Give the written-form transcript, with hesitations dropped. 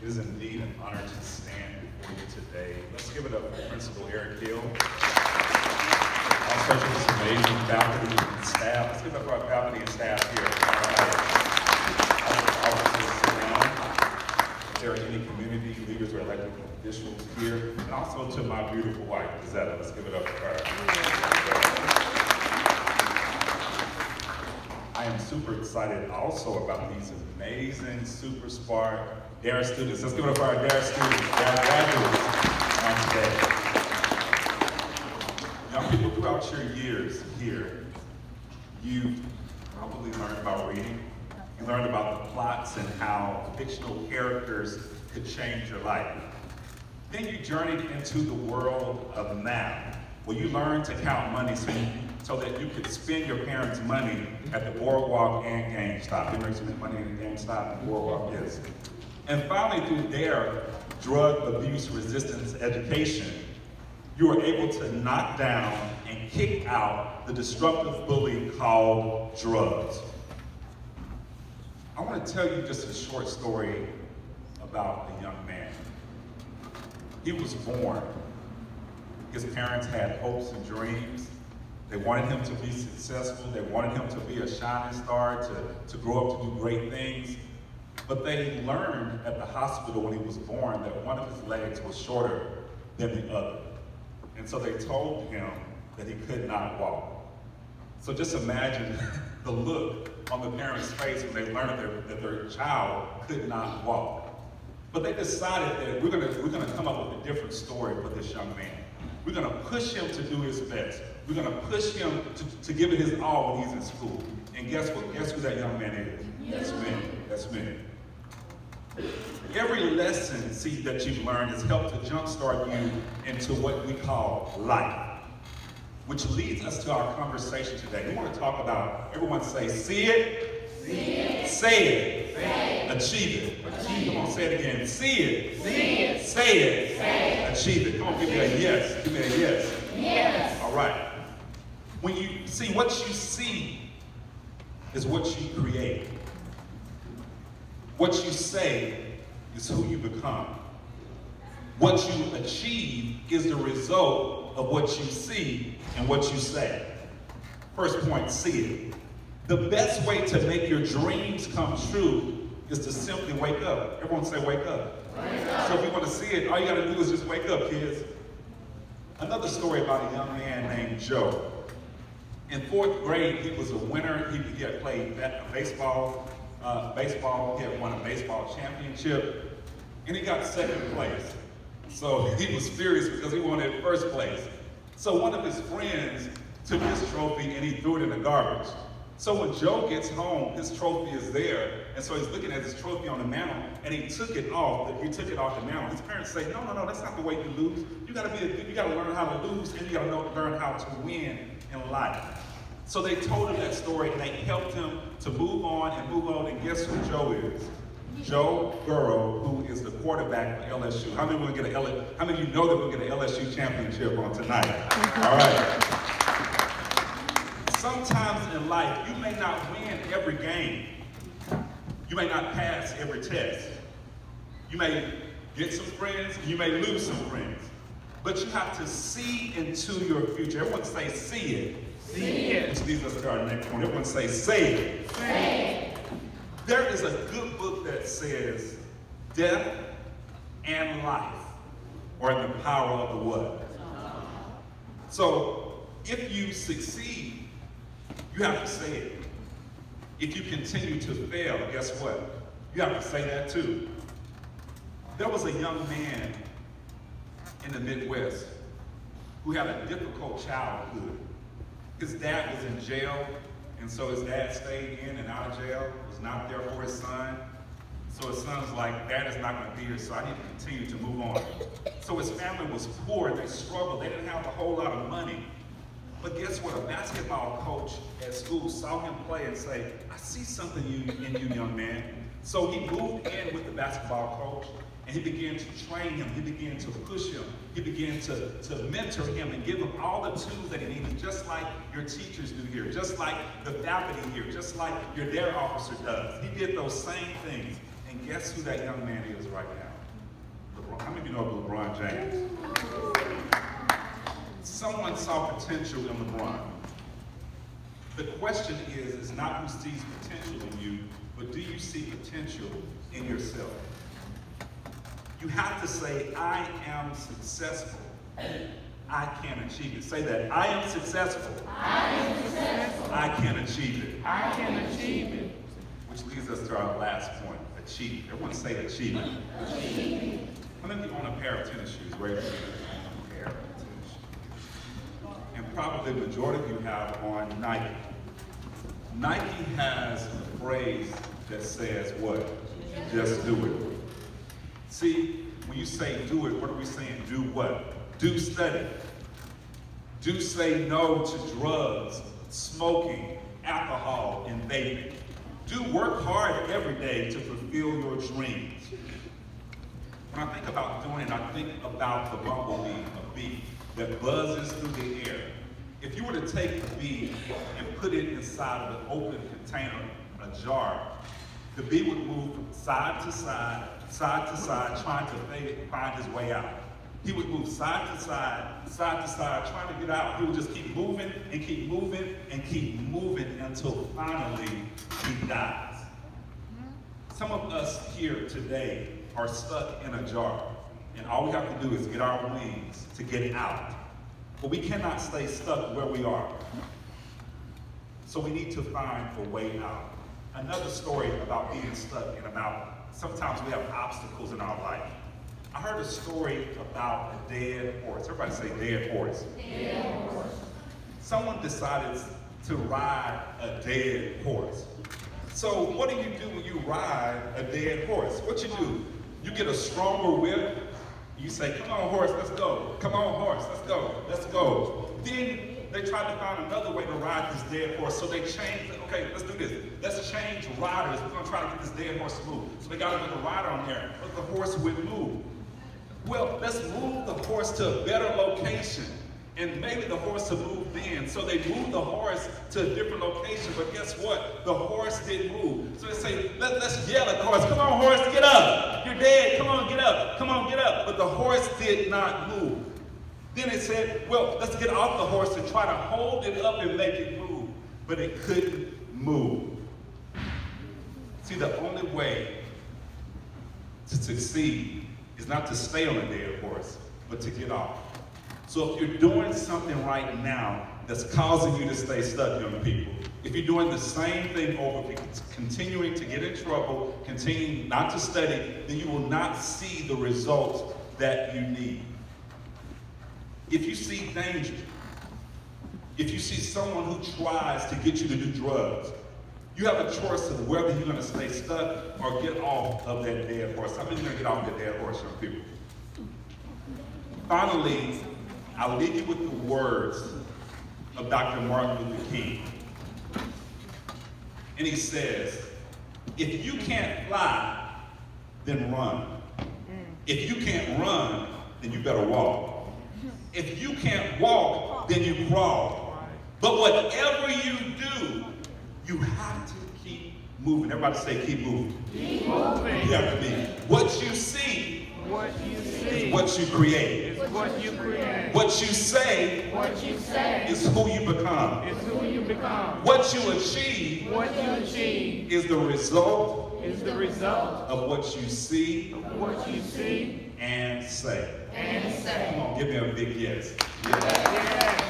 It is indeed an honor to stand before you today. Let's give it up for Principal Eric Hill. Also to this amazing faculty and staff. Let's give it up for our faculty and staff here. Officers sit down. If there are any community leaders or elected officials here, and also to my beautiful wife, Gazetta. Let's give it up for her. I am super excited also about these amazing, super smart DARE students. Let's give it up for our DARE students, DARE graduates today. Young people, throughout your years here, you've probably learned about reading. You learned about the plots and how fictional characters could change your life. Then you journeyed into the world of math, where you learned to count money so that you could spend your parents' money at the Boardwalk and GameStop. You ever spend money at GameStop and Boardwalk? Yes. And finally, through DARE, drug abuse resistance education, you were able to knock down and kick out the destructive bully called drugs. I want to tell you just a short story about a young man. He was born. His parents had hopes and dreams. They wanted him to be successful. They wanted him to be a shining star, to grow up to do great things. But they learned at the hospital when he was born that one of his legs was shorter than the other. And so they told him that he could not walk. So just imagine the look on the parents' face when they learned that their child could not walk. But they decided that we're gonna come up with a different story for this young man. We're gonna push him to do his best. We're gonna push him to give it his all when he's in school. And guess what? Guess who that young man is? That's me. That's me. Every lesson, that you've learned has helped to jumpstart you into what we call life, which leads us to our conversation today. We want to talk about, everyone say, see it, say it, achieve it. Come on, say it again. See it, say it, achieve it. Come on, give me a yes. Give me a yes. Yes. All right. When you see, what you see is what you create. What you say is who you become. What you achieve is the result of what you see and what you say. First point, see it. The best way to make your dreams come true is to simply wake up. Everyone say wake up. Wake up. So if you want to see it, all you got to do is just wake up, kids. Another story about a young man named Joe. In 4th grade, he was a winner. He had played baseball. He had won a baseball championship, and he got 2nd place. So he was furious because he wanted 1st place. So one of his friends took his trophy and he threw it in the garbage. So when Joe gets home, his trophy is there, and so he's looking at his trophy on the mantle, and he took it off. He took it off the mantle. His parents say, no, that's not the way you lose. You gotta learn how to lose, and you gotta learn how to win in life. So they told him that story, and they helped him to move on, and guess who Joe is? Joe Burrow, who is the quarterback for LSU. How many of you know that we'll get an LSU championship on tonight? All right. Sometimes in life, you may not win every game. You may not pass every test. You may get some friends, you may lose some friends. But you have to see into your future. Everyone say, see it. See it. Which leads us to our next point. Everyone say, say it. Say it. There is a good book that says, death and life are in the power of the what? So, if you succeed, you have to say it. If you continue to fail, guess what? You have to say that too. There was a young man in the Midwest who had a difficult childhood. His dad was in jail, and so his dad stayed in and out of jail, was not there for his son. So his son's like, Dad is not going to be here, so I need to continue to move on. So his family was poor, and they struggled. They didn't have a whole lot of money. But guess what? A basketball coach at school saw him play and say, I see something in you, young man. So he moved in with the basketball coach, and he began to train him. He began to push him. He began to mentor him and give him all the tools that he needed, just like your teachers do here, just like the faculty here, just like your DARE officer does. He did those same things. And guess who that young man is right now? How many of you know LeBron James? Someone saw potential in LeBron. The question is not who sees potential in you, but do you see potential in yourself? You have to say, I am successful. I can achieve it. Say that. I am successful. I am successful. I can achieve it. I can achieve it. Which leads us to our last point, achieve. Everyone say achievement. Achievement. How many of you own a pair of tennis shoes? Raise your hand. A pair of tennis shoes. And probably the majority of you have on Nike. Nike has a phrase that says what? Just do it. See, when you say do it, what are we saying? Do what? Do study. Do say no to drugs, smoking, alcohol, and vaping. Do work hard every day to fulfill your dreams. When I think about doing it, I think about the bumblebee, a bee that buzzes through the air. If you were to take the bee and put it inside of an open container, a jar, the bee would move from side to side, trying to find his way out. He would move side to side, trying to get out. He would just keep moving and keep moving and keep moving until finally he dies. Some of us here today are stuck in a jar, and all we have to do is get our wings to get out. But we cannot stay stuck where we are. So we need to find a way out. Another story about being stuck and about sometimes we have obstacles in our life. I heard a story about a dead horse. Everybody say dead horse. Dead horse. Someone decided to ride a dead horse. So what do you do when you ride a dead horse? What you do? You get a stronger whip. You say, come on horse, let's go. Come on horse, let's go. Let's go. Then they tried to find another way to ride this dead horse. So they changed, okay, let's do this. Let's change riders. We're gonna try to get this dead horse to move. So they got another rider on there, but the horse wouldn't move. Well, let's move the horse to a better location. And maybe the horse will move then. So they moved the horse to a different location, but guess what? The horse didn't move. So they say, let's yell at the horse, come on horse, get up. You're dead, come on, get up. Come on, get up. But the horse did not move. Then it said, well, let's get off the horse and try to hold it up and make it move. But it couldn't move. See, the only way to succeed is not to stay on a dead horse, but to get off. So if you're doing something right now that's causing you to stay stuck, young people, if you're doing the same thing over, continuing to get in trouble, continuing not to study, then you will not see the results that you need. If you see danger, if you see someone who tries to get you to do drugs, you have a choice of whether you're going to stay stuck or get off of that dead horse. How many are going to get off that dead horse, young people? Finally, I'll leave you with the words of Dr. Martin Luther King. And he says, if you can't fly, then run. If you can't run, then you better walk. If you can't walk, then you crawl. But whatever you do, you have to keep moving. Everybody say keep moving. Keep moving. You have to be. What you see is what you create. Is what you create. What you say is who you become. Is who you become. What you achieve is the result of what you see and say. Come on, give me a big yes. Yes.